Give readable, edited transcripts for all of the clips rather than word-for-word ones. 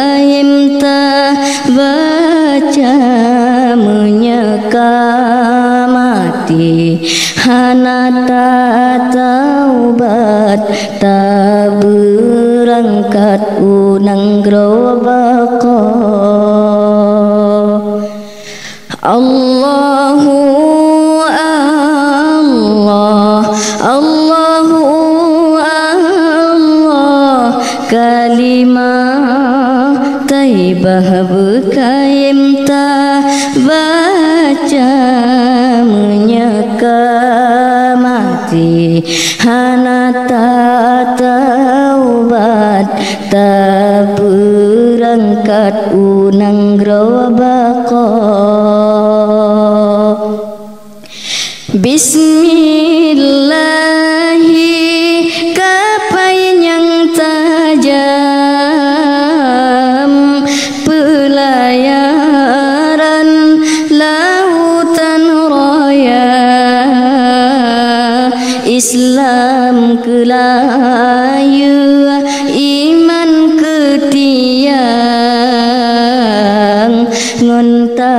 kaim ta baca menyeka mati hanata taubat ta berangkat unang grobako Allahu Allah Allahu Allah kalimah taibah berkaim ta baca menyeka mati hanata taubat ta berangkat unang grobako Bismillahi kapai yang tajam pelayaran lautan raya Islam kelaya iman ketiang ngonta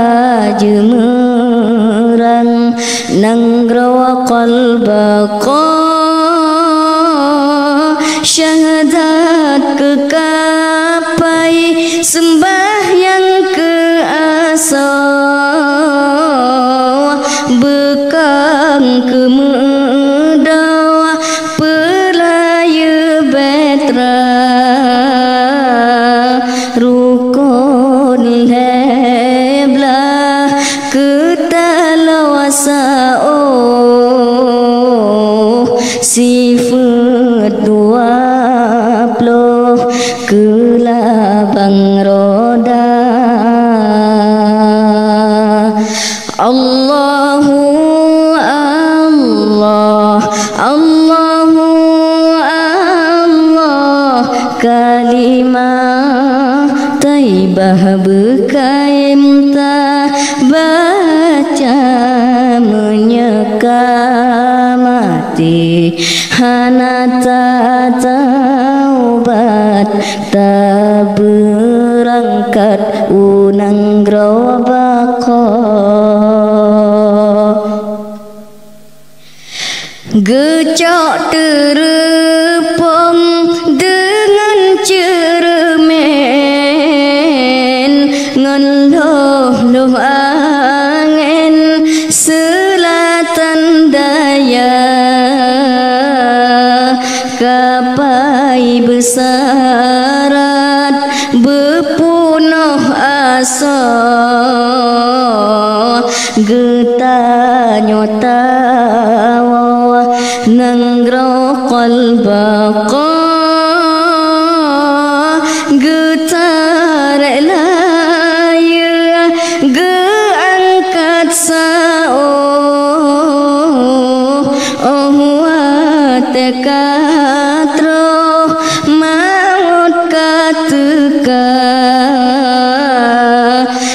jemerang nanggrawa qalbaka syahadat kekapai sembahyang ke asa bekang ke medawa pelaya betra rukun heblah ketalawasa sifat 20 kelabang roda Allahu Allah Allahu Allah kalimah taibah berkaim ta baca menyeka mati hanata taubat ta berangkat unang grobako gecok terepom dengan cermen ngeluh-luh angin selatan daya kapai besarat bepunuh asa getanya tawa nanggro qalbaka getar laya geangkat sao tekatro maut kateka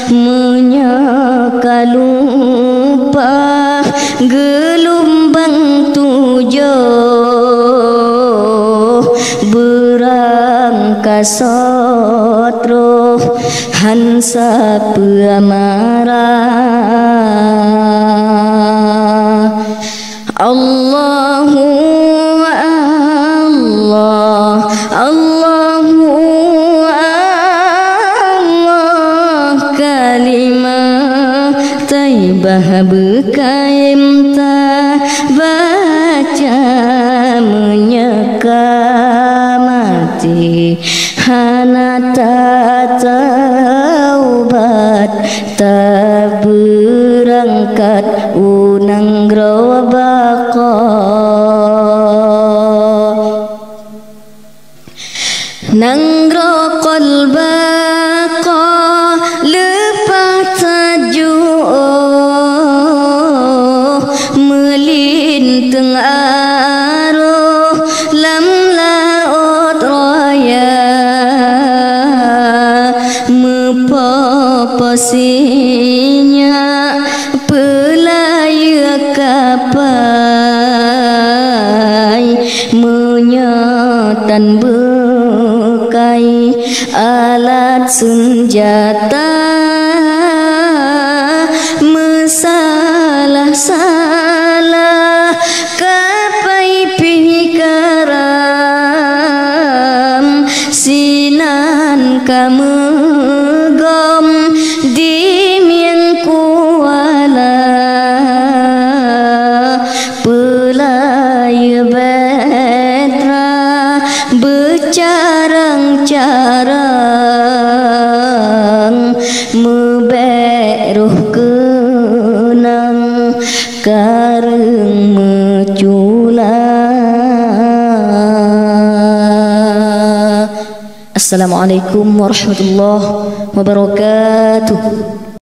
menyeka lupa gelombang 7 berangkat sotro hansa pemarah Allahu Allah Allahu Allah kalimah taibah berkaim ta baca menyeka mati hanata taubat ta berangkat unang grobako nanggro qalbaka lepas taju melintang aruh lam laut raya mepoposinya pelaya kapai menyetan bekai alat senjata mesalah-salah kapai pikaram sinan kamu gom di miang kuala pelaya betra bercarang-carang meberuh kenang kareng mecula. Assalamualaikum warahmatullahi wabarakatuh.